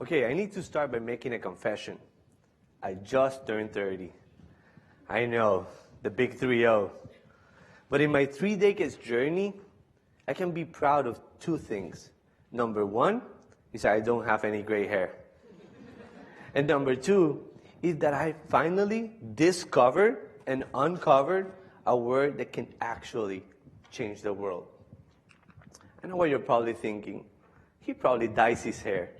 Okay, I need to start by making a confession. I just turned 30. I know, the big 3-0. But in my 3 decades journey, I can be proud of 2 things. Number 1 is I don't have any gray hair. And number 2 is that I finally discovered and uncovered a word that can actually change the world. I know what you're probably thinking. He probably dyes his hair.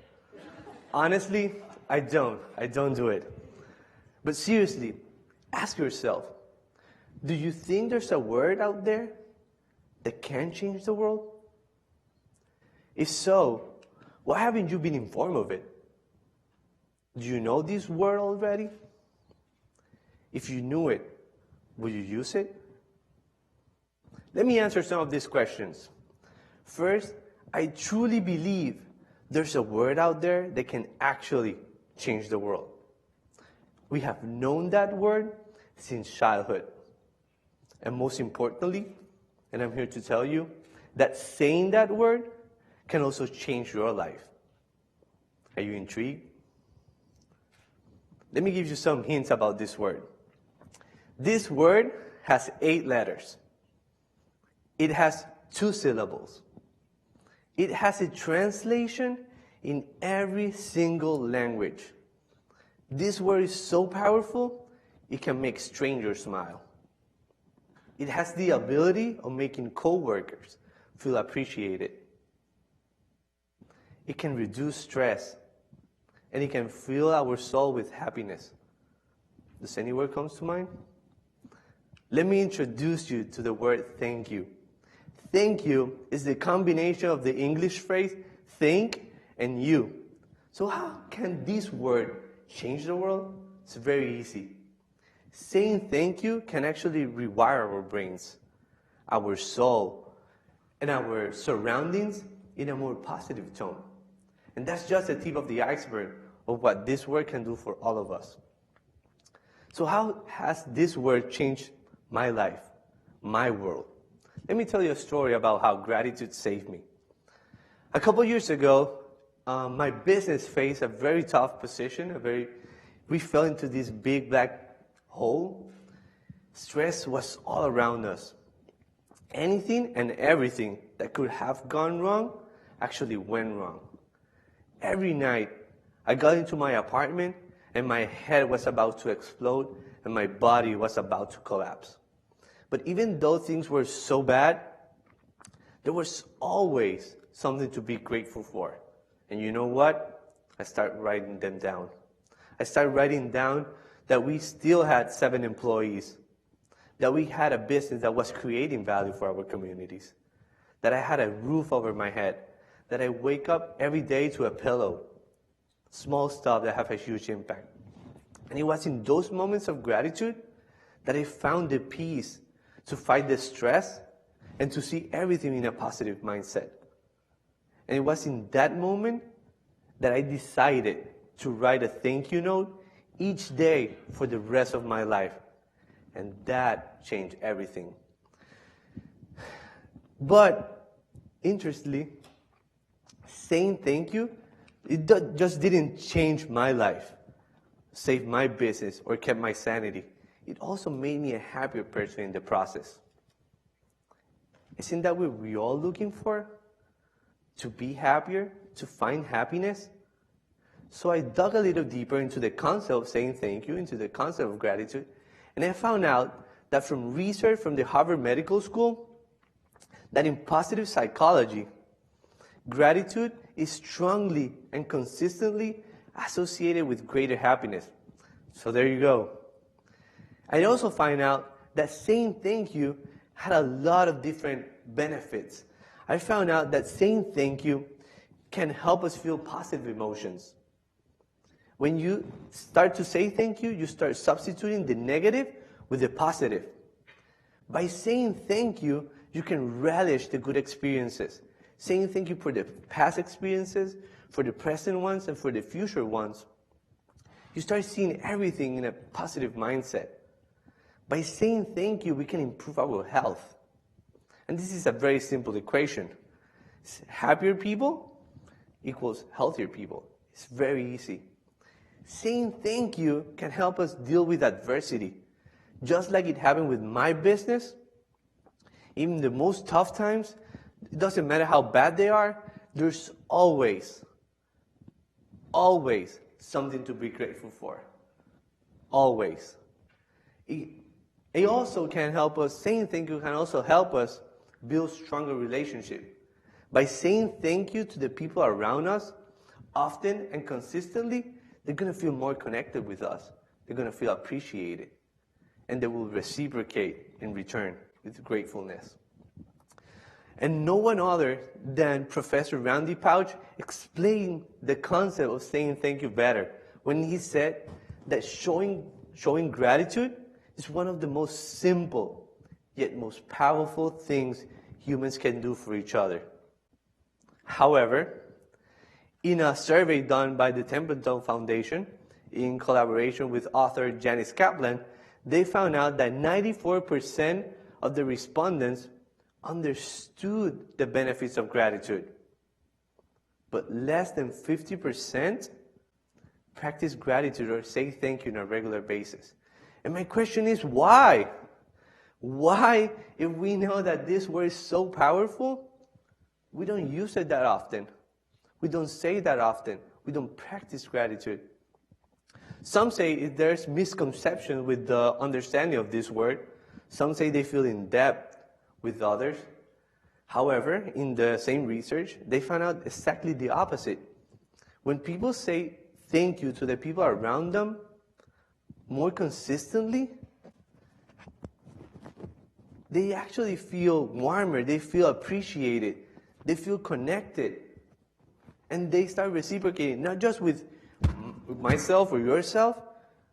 Honestly, I don't do it. But seriously, ask yourself, do you think there's a word out there that can change the world? If so, why haven't you been informed of it? Do you know this word already? If you knew it, would you use it? Let me answer some of these questions. First, I truly believe there's a word out there that can actually change the world. We have known that word since childhood. And most importantly, and I'm here to tell you, that saying that word can also change your life. Are you intrigued? Let me give you some hints about this word. This word has 8 letters. It has 2 syllables. It has a translation in every single language. This word is so powerful, it can make strangers smile. It has the ability of making coworkers feel appreciated. It can reduce stress, and it can fill our soul with happiness. Does any word come to mind? Let me introduce you to the word thank you. Thank you is the combination of the English phrase think and you. So how can this word change the world? It's very easy. Saying thank you can actually rewire our brains, our soul, and our surroundings in a more positive tone. And that's just the tip of the iceberg of what this word can do for all of us. So how has this word changed my life, my world? Let me tell you a story about how gratitude saved me. A couple years ago, my business faced a very tough position. We fell into this big black hole. Stress was all around us. Anything and everything that could have gone wrong actually went wrong. Every night, I got into my apartment and my head was about to explode and my body was about to collapse. But even though things were so bad, there was always something to be grateful for. And you know what? I started writing them down. I started writing down that we still had 7 employees, that we had a business that was creating value for our communities, that I had a roof over my head, that I wake up every day to a pillow. Small stuff that have a huge impact. And it was in those moments of gratitude that I found the peace to fight the stress and to see everything in a positive mindset. And it was in that moment that I decided to write a thank you note each day for the rest of my life. And that changed everything. But, interestingly, saying thank you, it just didn't change my life, save my business, or kept my sanity. It also made me a happier person in the process. Isn't that what we're all looking for? To be happier, to find happiness? So I dug a little deeper into the concept of saying thank you, into the concept of gratitude, and I found out that from research from the Harvard Medical School, that in positive psychology, gratitude is strongly and consistently associated with greater happiness. So there you go. I also find out that saying thank you had a lot of different benefits. I found out that saying thank you can help us feel positive emotions. When you start to say thank you, you start substituting the negative with the positive. By saying thank you, you can relish the good experiences. Saying thank you for the past experiences, for the present ones, and for the future ones. You start seeing everything in a positive mindset. By saying thank you, we can improve our health. And this is a very simple equation. Happier people equals healthier people. It's very easy. Saying thank you can help us deal with adversity. Just like it happened with my business, even the most tough times, it doesn't matter how bad they are, there's always something to be grateful for. Always. It also can help us, saying thank you can also help us build stronger relationships. By saying thank you to the people around us, often and consistently, they're going to feel more connected with us. They're going to feel appreciated. And they will reciprocate in return with gratefulness. And no one other than Professor Randy Pauch explained the concept of saying thank you better when he said that showing gratitude is one of the most simple yet most powerful things humans can do for each other. However, in a survey done by the Templeton Foundation in collaboration with author Janice Kaplan, they found out that 94% of the respondents understood the benefits of gratitude, but less than 50% practice gratitude or say thank you on a regular basis. And my question is, why? Why, if we know that this word is so powerful, we don't use it that often? We don't say that often. We don't practice gratitude. Some say there's misconception with the understanding of this word. Some say they feel in debt with others. However, in the same research, they found out exactly the opposite. When people say thank you to the people around them more consistently, they actually feel warmer, they feel appreciated, they feel connected. And they start reciprocating, not just with myself or yourself,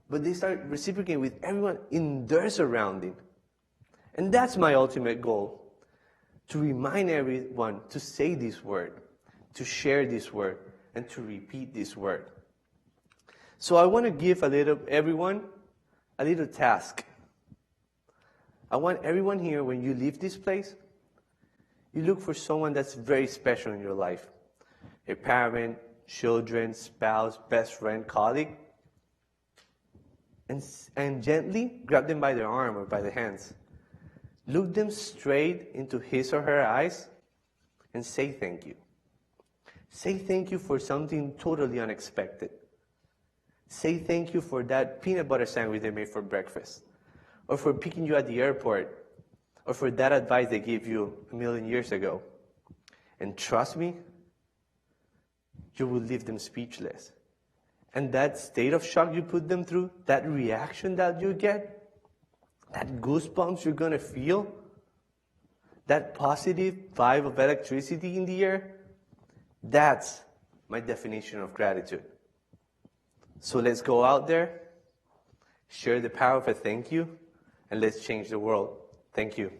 but they start reciprocating with everyone in their surrounding. And that's my ultimate goal, to remind everyone to say this word, to share this word, and to repeat this word. So I want to give everyone a little task. I want everyone here, when you leave this place, you look for someone that's very special in your life. A parent, children, spouse, best friend, colleague, and gently grab them by their arm or by the hands. Look them straight into his or her eyes and say thank you. Say thank you for something totally unexpected. Say thank you for that peanut butter sandwich they made for breakfast, or for picking you at the airport, or for that advice they gave you a million years ago. And trust me, you will leave them speechless. And that state of shock you put them through, that reaction that you get, that goosebumps you're going to feel, that positive vibe of electricity in the air, that's my definition of gratitude. So let's go out there, share the power of a thank you, and let's change the world. Thank you.